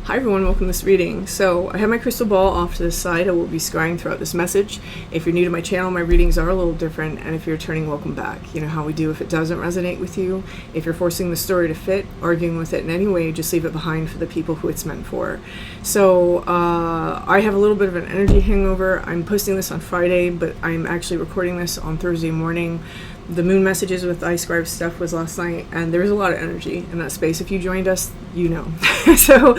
Hi everyone, welcome to this reading. So I have my crystal ball off to the side. I will be scrying throughout this message. If you're new to my channel, my readings are a little different, and if you're returning, welcome back. You know how we do if it doesn't resonate with you. If you're forcing the story to fit, arguing with it in any way, just leave it behind for the people who it's meant for. So I have a little bit of an energy hangover. I'm posting this on Friday, but I'm actually recording this on Thursday morning. The moon messages with iScribe stuff was last night, and there was a lot of energy in that space. If you joined us, you know. So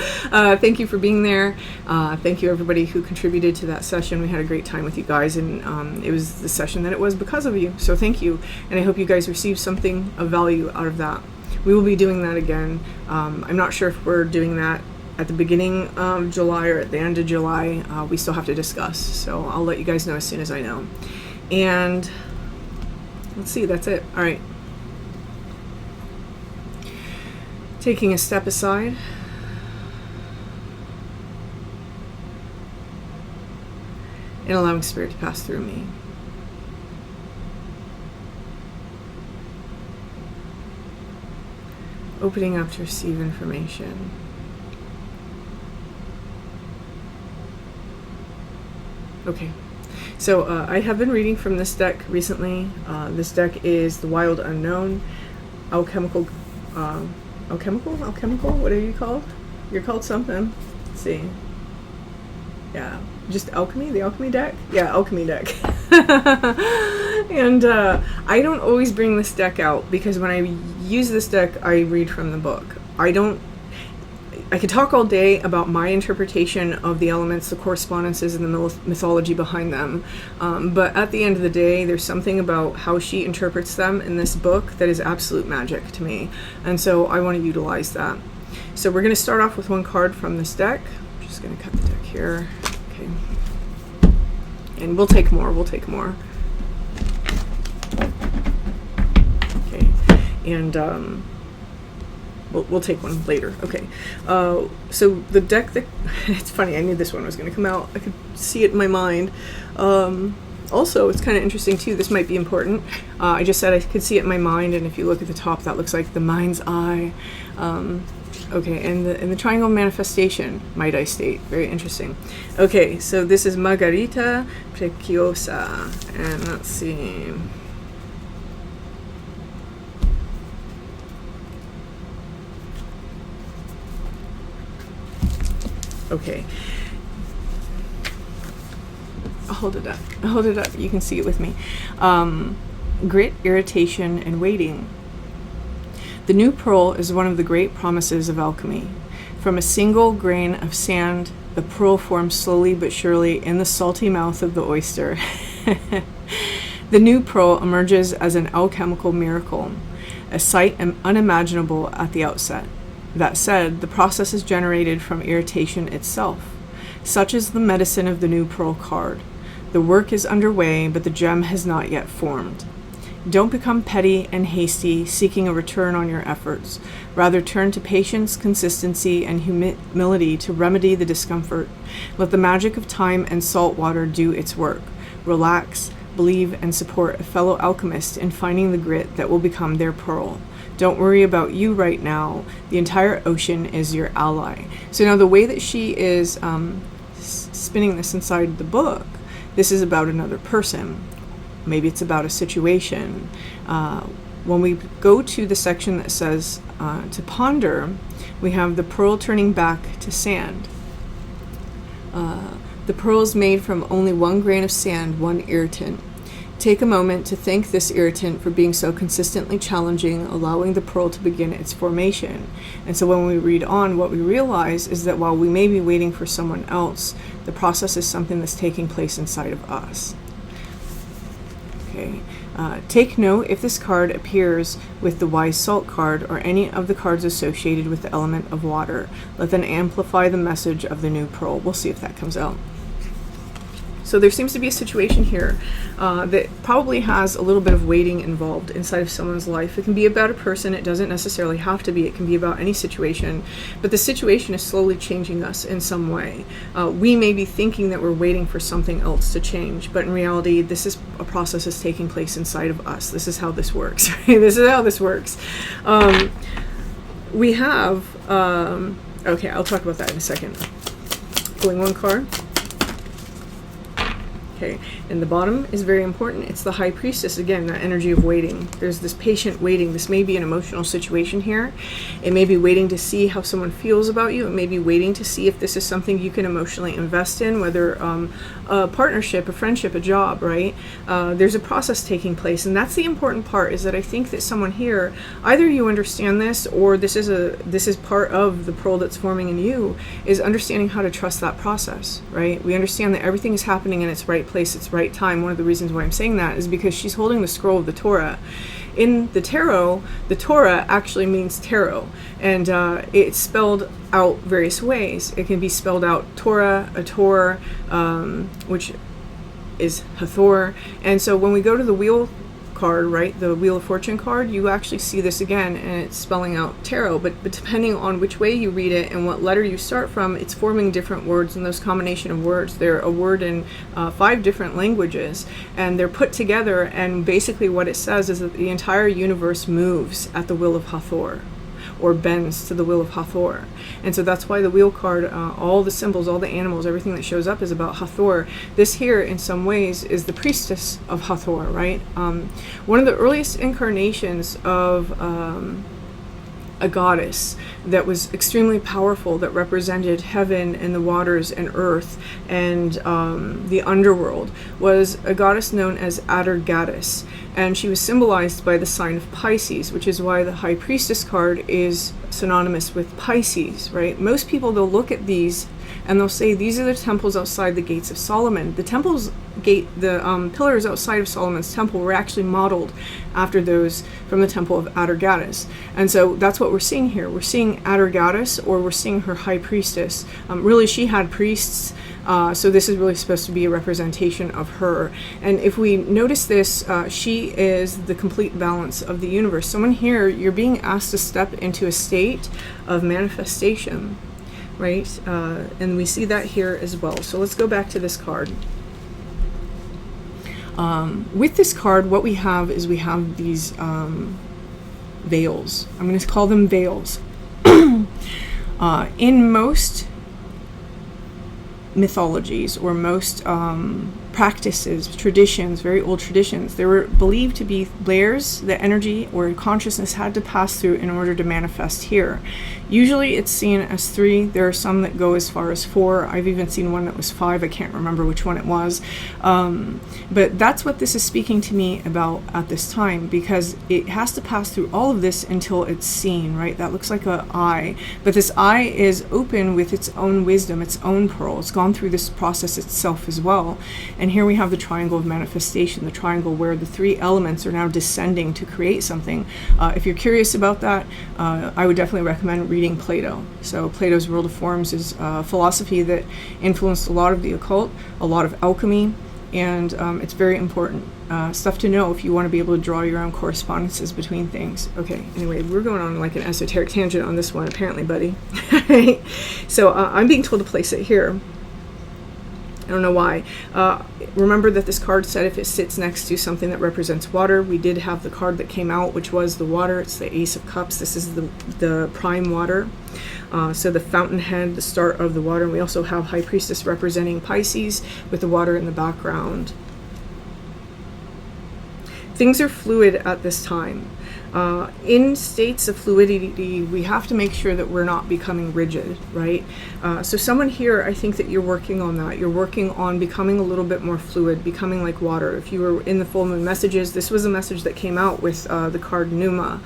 thank you for being there. Thank you everybody who contributed to that session. We had a great time with you guys, and it was the session that it was because of you. So thank you, and I hope you guys received something of value out of that. We will be doing that again. I'm not sure if we're doing that at the beginning of July or at the end of July. We still have to discuss, so I'll let you guys know as soon as I know. And let's see, that's it. All right. Taking a step aside. And allowing Spirit to pass through me. Opening up to receive information. Okay. So I have been reading from this deck recently. This deck is the Wild Unknown, alchemical. What are you called? You're called something. Let's see. Yeah, just alchemy. The alchemy deck. Yeah, alchemy deck. And I don't always bring this deck out because when I use this deck, I read from the book. I could talk all day about my interpretation of the elements, the correspondences, and the mythology behind them. But at the end of the day, there's something about how she interprets them in this book that is absolute magic to me. And so I want to utilize that. So we're going to start off with one card from this deck. I'm just going to cut the deck here. Okay. And we'll take more. Okay. And We'll take one later. Okay. So the deck that it's funny. I knew this one was going to come out. I could see it in my mind. Also, it's kind of interesting too. This might be important. I just said I could see it in my mind, and if you look at the top, that looks like the mind's eye. Okay, and the triangle manifestation, might I state, very interesting. Okay, so this is Margarita Preciosa, and let's see. Okay. I'll hold it up. You can see it with me. Grit, irritation, and waiting. The new pearl is one of the great promises of alchemy. From a single grain of sand, the pearl forms slowly but surely in the salty mouth of the oyster. The new pearl emerges as an alchemical miracle, a sight unimaginable at the outset. That said, the process is generated from irritation itself. Such is the medicine of the new pearl card. The work is underway, but the gem has not yet formed. Don't become petty and hasty, seeking a return on your efforts. Rather, turn to patience, consistency, and humility to remedy the discomfort. Let the magic of time and salt water do its work. Relax, believe, and support a fellow alchemist in finding the grit that will become their pearl. Don't worry about you right now. The entire ocean is your ally. So now the way that she is spinning this inside the book, this is about another person. Maybe it's about a situation. When we go to the section that says to ponder, we have the pearl turning back to sand. The pearl is made from only one grain of sand, one irritant. Take a moment to thank this irritant for being so consistently challenging, allowing the pearl to begin its formation. And so when we read on, what we realize is that while we may be waiting for someone else, the process is something that's taking place inside of us. Okay. Take note if this card appears with the Wise Salt card or any of the cards associated with the element of water. Let them amplify the message of the new pearl. We'll see if that comes out. So there seems to be a situation here that probably has a little bit of waiting involved inside of someone's life. It can be about a person. It doesn't necessarily have to be. It can be about any situation. But the situation is slowly changing us in some way. We may be thinking that we're waiting for something else to change, but in reality, this is a process that's taking place inside of us. This is how this works. This is how this works. We have Okay, I'll talk about that in a second. Pulling one card. Okay, and the bottom is very important. It's the High Priestess, again, that energy of waiting. There's this patient waiting. This may be an emotional situation here. It may be waiting to see how someone feels about you. It may be waiting to see if this is something you can emotionally invest in, whether a partnership, a friendship, a job, right? There's a process taking place, and that's the important part, is that I think that someone here, either you understand this, or this is part of the pearl that's forming in you, is understanding how to trust that process, right? We understand that everything is happening in its right place, its right time. One of the reasons why I'm saying that is because she's holding the scroll of the Torah. In the tarot, the Torah actually means tarot, and it's spelled out various ways. It can be spelled out Torah, a Tor, which is Hathor. And so when we go to the wheel card, right, the Wheel of Fortune card, you actually see this again, and it's spelling out tarot. But depending on which way you read it and what letter you start from, it's forming different words, and those combination of words, they're a word in 5 different languages, and they're put together, and basically what it says is that the entire universe moves at the will of Hathor, or bends to the will of Hathor. And so that's why the wheel card, all the symbols, all the animals, everything that shows up is about Hathor. This here, in some ways, is the priestess of Hathor, right? One of the earliest incarnations of a goddess that was extremely powerful, that represented heaven and the waters and earth and the underworld, was a goddess known as Atargatis, and she was symbolized by the sign of Pisces, which is why the High Priestess card is synonymous with Pisces, right? Most people, they'll look at these and they'll say these are the temples outside the gates of Solomon. The temple's gate, the pillars outside of Solomon's temple were actually modeled after those from the temple of Atargatis. And so that's what we're seeing here. We're seeing Atargatis, or we're seeing her High Priestess. Really, she had priests, so this is really supposed to be a representation of her. And if we notice this, she is the complete balance of the universe. Someone here, you're being asked to step into a state of manifestation, right? And we see that here as well. So let's go back to this card. With this card, what we have is we have these veils. I'm going to call them veils. In most mythologies, or most practices, traditions, very old traditions, there were believed to be layers that energy or consciousness had to pass through in order to manifest here. Usually it's seen as 3. There are some that go as far as 4. I've even seen one that was 5. I can't remember which one it was. But that's what this is speaking to me about at this time, because it has to pass through all of this until it's seen, right? That looks like an eye, but this eye is open with its own wisdom, its own pearl. It's gone through this process itself as well. And here we have the triangle of manifestation, the triangle where the 3 elements are now descending to create something. If you're curious about that, I would definitely recommend reading Plato. So Plato's World of Forms is a philosophy that influenced a lot of the occult, a lot of alchemy, and it's very important stuff to know if you want to be able to draw your own correspondences between things. Okay, anyway, we're going on like an esoteric tangent on this one, apparently, buddy. So I'm being told to place it here. I don't know why. Remember that this card said if it sits next to something that represents water. We did have the card that came out, which was the water. It's the Ace of Cups. This is the prime water. So the fountainhead, the start of the water. And we also have High Priestess representing Pisces with the water in the background. Things are fluid at this time. In states of fluidity, we have to make sure that we're not becoming rigid, right? So someone here, I think that you're working on that. You're working on becoming a little bit more fluid, becoming like water. If you were in the full moon messages, this was a message that came out with the card Pneuma,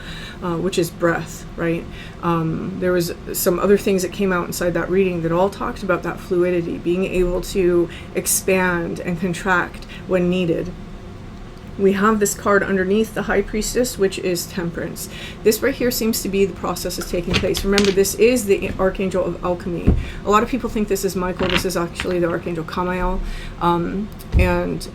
which is breath, right? There was some other things that came out inside that reading that all talked about that fluidity, being able to expand and contract when needed. We have this card underneath, the High Priestess, which is temperance. This right here seems to be the process that's taking place. Remember, this is the Archangel of Alchemy. A lot of people think this is Michael. This is actually the Archangel Kamael. And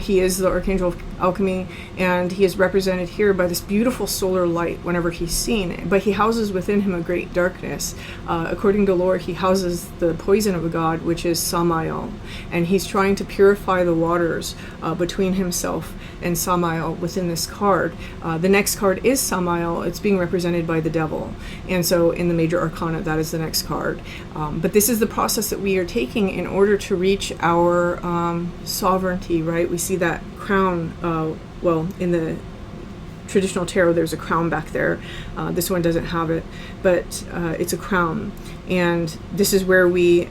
he is the Archangel of alchemy, and he is represented here by this beautiful solar light whenever he's seen, but he houses within him a great darkness. According to lore, he houses the poison of a god, which is Samael, and he's trying to purify the waters between himself and Samael within this card. The next card is Samael. It's being represented by the devil, and so in the major arcana, that is the next card. But this is the process that we are taking in order to reach our sovereignty, right? We see that crown, well, in the traditional tarot, there's a crown back there. This one doesn't have it, but it's a crown. And this is where we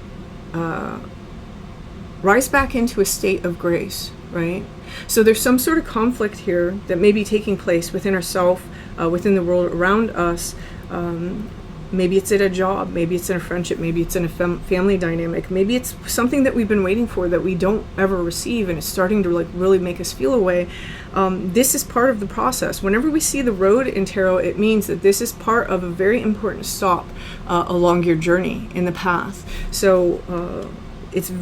rise back into a state of grace, right? So there's some sort of conflict here that may be taking place within ourselves, within the world around us. Maybe it's at a job, maybe it's in a friendship, maybe it's in a family dynamic, maybe it's something that we've been waiting for that we don't ever receive, and it's starting to like really make us feel a way. This is part of the process. Whenever we see the road in tarot, it means that this is part of a very important stop along your journey in the path. So it's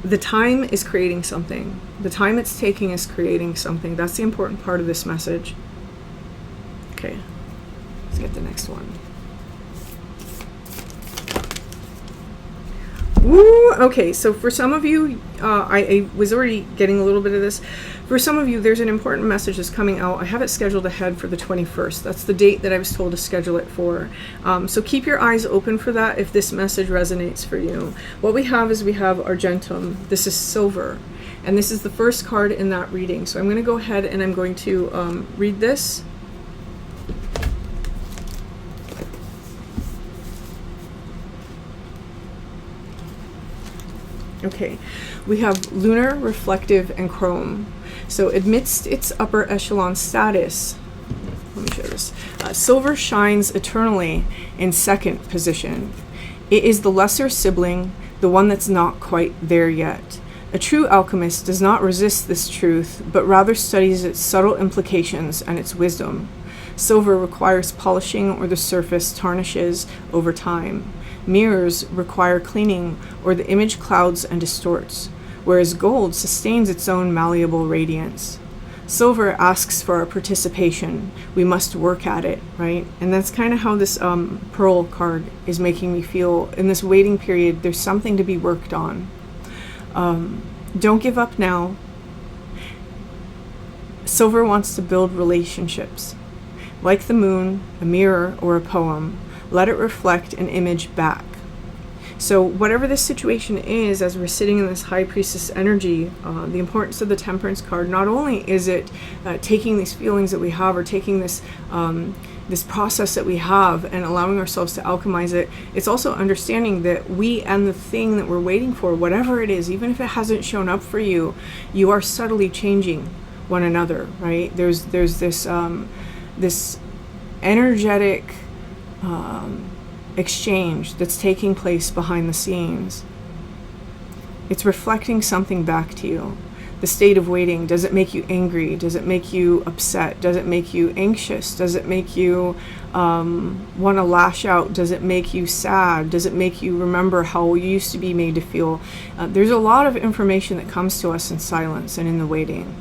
the time is creating something. The time it's taking is creating something. That's the important part of this message. Okay. Let's get the next one. Woo! Okay, so for some of you, I was already getting a little bit of this. For some of you, there's an important message that's coming out. I have it scheduled ahead for the 21st. That's the date that I was told to schedule it for. So keep your eyes open for that if this message resonates for you. What we have is we have Argentum. This is silver. And this is the first card in that reading. So I'm going to go ahead and I'm going to read this. Okay, we have lunar, reflective, and chrome. So amidst its upper echelon status, let me show this. Silver shines eternally in second position. It is the lesser sibling, the one that's not quite there yet. A true alchemist does not resist this truth, but rather studies its subtle implications and its wisdom. Silver requires polishing or the surface tarnishes over time. Mirrors require cleaning or the image clouds and distorts, whereas gold sustains its own malleable radiance. Silver asks for our participation. We must work at it, right? And that's kind of how this pearl card is making me feel. In this waiting period, there's something to be worked on. Don't give up now. Silver wants to build relationships. Like the moon, a mirror, or a poem, let it reflect an image back. So whatever this situation is, as we're sitting in this high priestess energy, the importance of the temperance card, not only is it taking these feelings that we have, or taking this this process that we have and allowing ourselves to alchemize it, it's also understanding that we and the thing that we're waiting for, whatever it is, even if it hasn't shown up for you, you are subtly changing one another, right? There's this this energetic exchange that's taking place behind the scenes. It's reflecting something back to you. The state of waiting, does it make you angry? Does it make you upset? Does it make you anxious? Does it make you want to lash out? Does it make you sad? Does it make you remember how you used to be made to feel? There's a lot of information that comes to us in silence and in the waiting.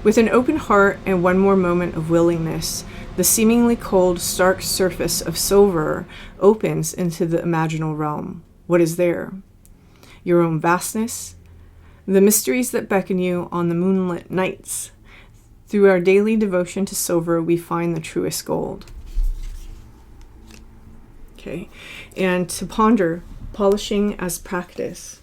With an open heart and one more moment of willingness, the seemingly cold, stark surface of silver opens into the imaginal realm. What is there? Your own vastness, the mysteries that beckon you on the moonlit nights. Through our daily devotion to silver, we find the truest gold. Okay, and to ponder, polishing as practice.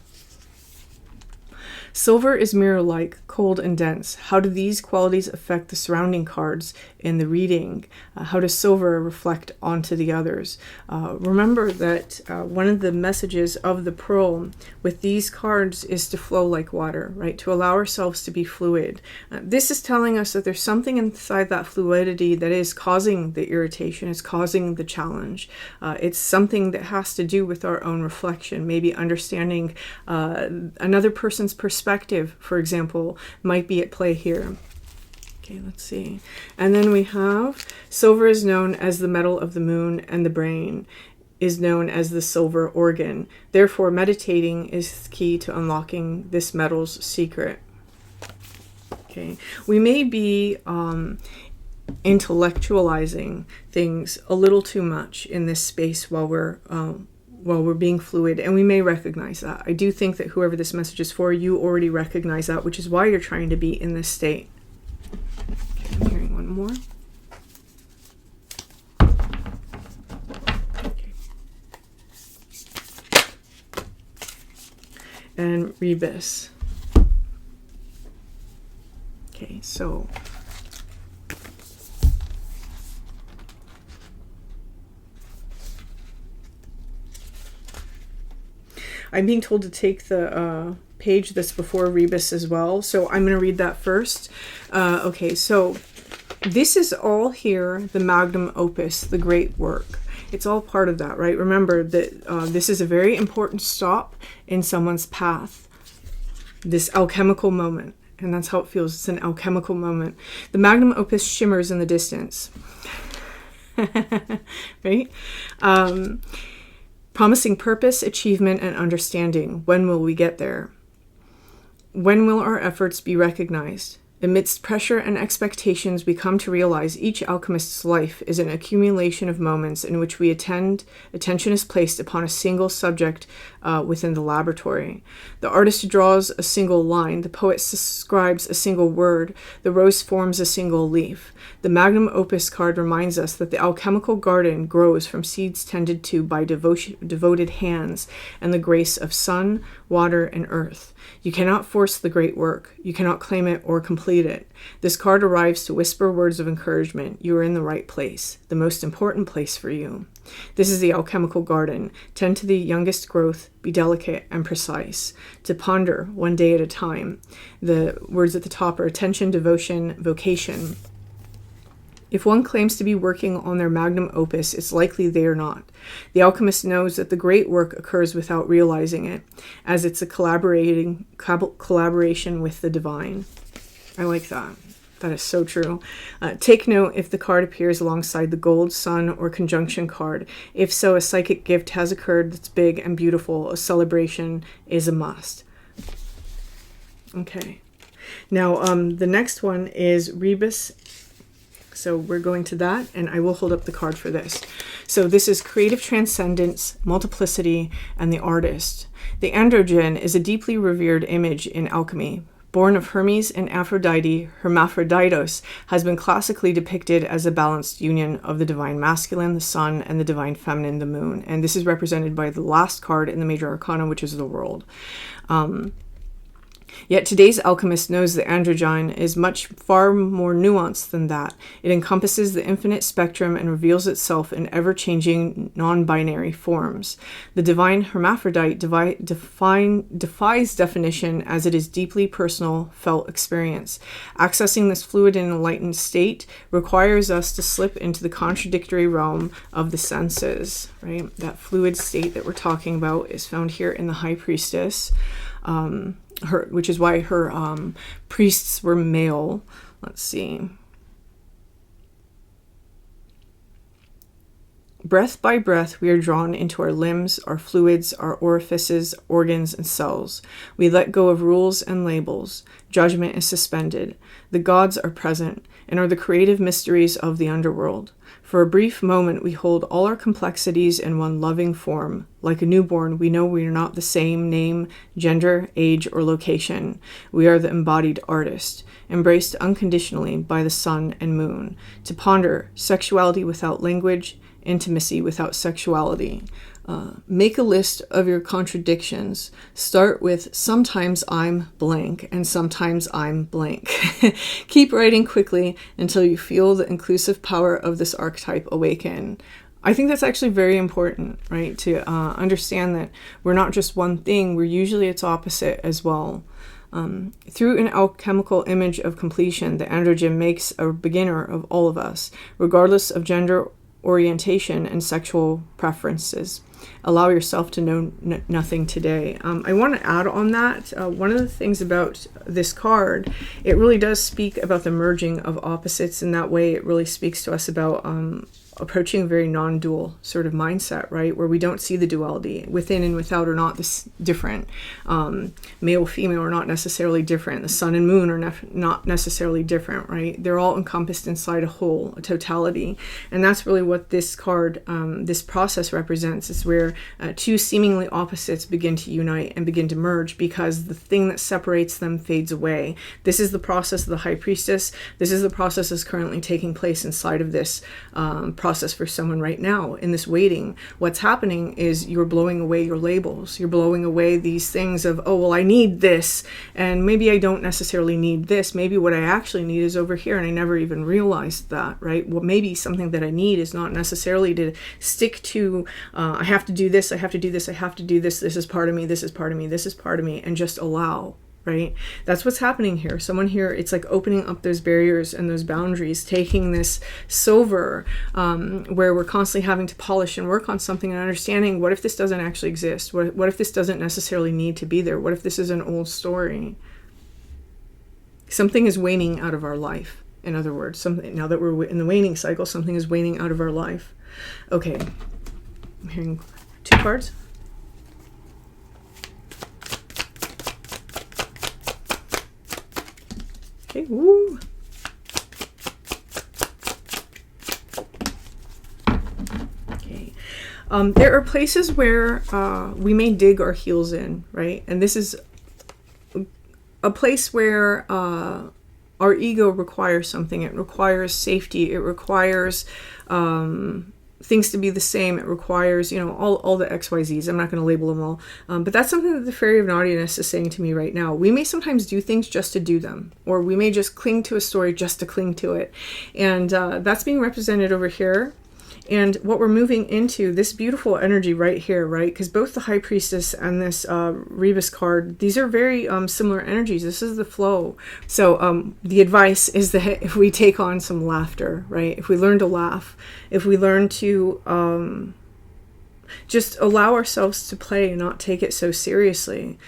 Silver is mirror-like, cold and dense. How do these qualities affect the surrounding cards in the reading? How does silver reflect onto the others? Remember that one of the messages of the pearl with these cards is to flow like water, right? To allow ourselves to be fluid. This is telling us that there's something inside that fluidity that is causing the irritation, it's causing the challenge. It's something that has to do with our own reflection, maybe understanding another person's perspective, for example, might be at play here. Okay, let's see. And then we have silver is known as the metal of the moon and the brain. is known as the silver organ. Therefore, meditating is key to unlocking this metal's secret. Okay, we may be intellectualizing things a little too much in this space while we're being fluid, and we may recognize that. I do think that whoever this message is for, you already recognize that, which is why you're trying to be in this state. Okay, I'm hearing one more. Okay. And Rebis. Okay, so I'm being told to take the page that's before Rebis as well, so I'm going to read that first. Okay, so this is all here, the Magnum opus, the great work. It's all part of that, right? Remember that this is a very important stop in someone's path, this alchemical moment. And that's how it feels. It's an alchemical moment. The Magnum opus shimmers in the distance. Right? Promising purpose, achievement, and understanding. When will we get there? When will our efforts be recognized? Amidst pressure and expectations, we come to realize each alchemist's life is an accumulation of moments in which attention is placed upon a single subject within the laboratory. The artist draws a single line, the poet describes a single word, the rose forms a single leaf. The Magnum opus card reminds us that the alchemical garden grows from seeds tended to by devoted hands and the grace of sun, water, and earth. You cannot force the great work. You cannot claim it or complete it. This card arrives to whisper words of encouragement. You are in the right place, the most important place for you. This is the alchemical garden. Tend to the youngest growth, be delicate and precise. To ponder one day at a time. The words at the top are attention, devotion, vocation. If one claims to be working on their magnum opus, it's likely they are not. The alchemist knows that the great work occurs without realizing it, as it's a collaboration with the divine. I like that. That is so true. Take note if the card appears alongside the gold, sun, or conjunction card. If so, a psychic gift has occurred that's big and beautiful. A celebration is a must. Okay. Now, the next one is Rebis. So we're going to that, and I will hold up the card for this. So this is creative transcendence, multiplicity, and the artist. The androgen is a deeply revered image in alchemy. Born of Hermes and Aphrodite, Hermaphroditos has been classically depicted as a balanced union of the divine masculine, the sun, and the divine feminine, the moon. And this is represented by the last card in the major arcana, which is the world. Yet today's alchemist knows that androgyne is far more nuanced than that. It encompasses the infinite spectrum and reveals itself in ever-changing, non-binary forms. The divine hermaphrodite defies definition as it is deeply personal, felt experience. Accessing this fluid and enlightened state requires us to slip into the contradictory realm of the senses, right? That fluid state that we're talking about is found here in the High Priestess. Which is why her priests were male. Let's see. Breath by breath, we are drawn into our limbs, our fluids, our orifices, organs, and cells. We let go of rules and labels. Judgment is suspended. The gods are present and are the creative mysteries of the underworld. For a brief moment, we hold all our complexities in one loving form. Like a newborn, we know we are not the same name, gender, age, or location. We are the embodied artist, embraced unconditionally by the sun and moon. To ponder sexuality without language, intimacy without sexuality. Make a list of your contradictions. Start with sometimes I'm blank and sometimes I'm blank. Keep writing quickly until you feel the inclusive power of this archetype awaken. I think that's actually very important, right? To understand that we're not just one thing, we're usually its opposite as well. Through an alchemical image of completion, the androgen makes a beginner of all of us, regardless of gender orientation and sexual preferences. Allow yourself to know nothing today. I want to add on that. One of the things about this card, it really does speak about the merging of opposites. In that way, it really speaks to us about approaching a very non-dual sort of mindset, right? Where we don't see the duality. Within and without are not this different. Male, female are not necessarily different. The sun and moon are not necessarily different, right? They're all encompassed inside a whole, a totality. And that's really what this card, this process represents, is where two seemingly opposites begin to unite and begin to merge, because the thing that separates them fades away. This is the process of the high priestess. This is the process that's currently taking place inside of this process for someone right now in this waiting. What's happening is you're blowing away your labels. You're blowing away these things of, oh, well, I need this, and maybe I don't necessarily need this. Maybe what I actually need is over here, and I never even realized that, right? Well, maybe something that I need is not necessarily to stick to, I have to do this, I have to do this, I have to do this, this is part of me, this is part of me, this is part of me, and just allow. Right? That's what's happening here. Someone here, it's like opening up those barriers and those boundaries, taking this silver where we're constantly having to polish and work on something and understanding, what if this doesn't actually exist? What if this doesn't necessarily need to be there? What if this is an old story? Something is waning out of our life. In other words, something, now that we're in the waning cycle, something is waning out of our life. Okay, I'm hearing 2 cards. Okay, woo. Okay. There are places where we may dig our heels in, right? And this is a place where our ego requires something. It requires safety. It requires things to be the same. It requires, all the XYZs. I'm not going to label them all. But that's something that the Fairy of Naughtiness is saying to me right now. We may sometimes do things just to do them, or we may just cling to a story just to cling to it. And that's being represented over here. And what we're moving into, this beautiful energy right here, right? Because both the High Priestess and this Rebis card, these are very similar energies. This is the flow. So the advice is that if we take on some laughter, right? If we learn to laugh, if we learn to just allow ourselves to play and not take it so seriously.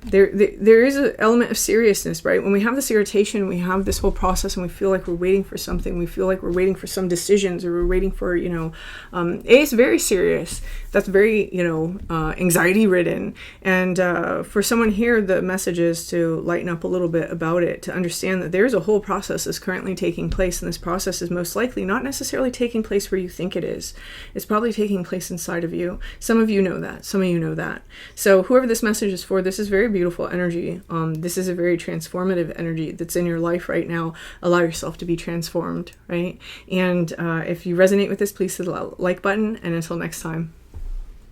There is an element of seriousness, right? When we have this irritation, we have this whole process and we feel like we're waiting for something, we feel like we're waiting for some decisions, or we're waiting for, it's very serious. That's very, anxiety ridden. And for someone here, the message is to lighten up a little bit about it, to understand that there's a whole process that's currently taking place, and this process is most likely not necessarily taking place where you think it is. It's probably taking place inside of you. Some of you know that. Some of you know that. So whoever this message is for, this is very beautiful energy. This is a very transformative energy that's in your life right now. Allow yourself to be transformed, right? And if you resonate with this, please hit the like button, and until next time.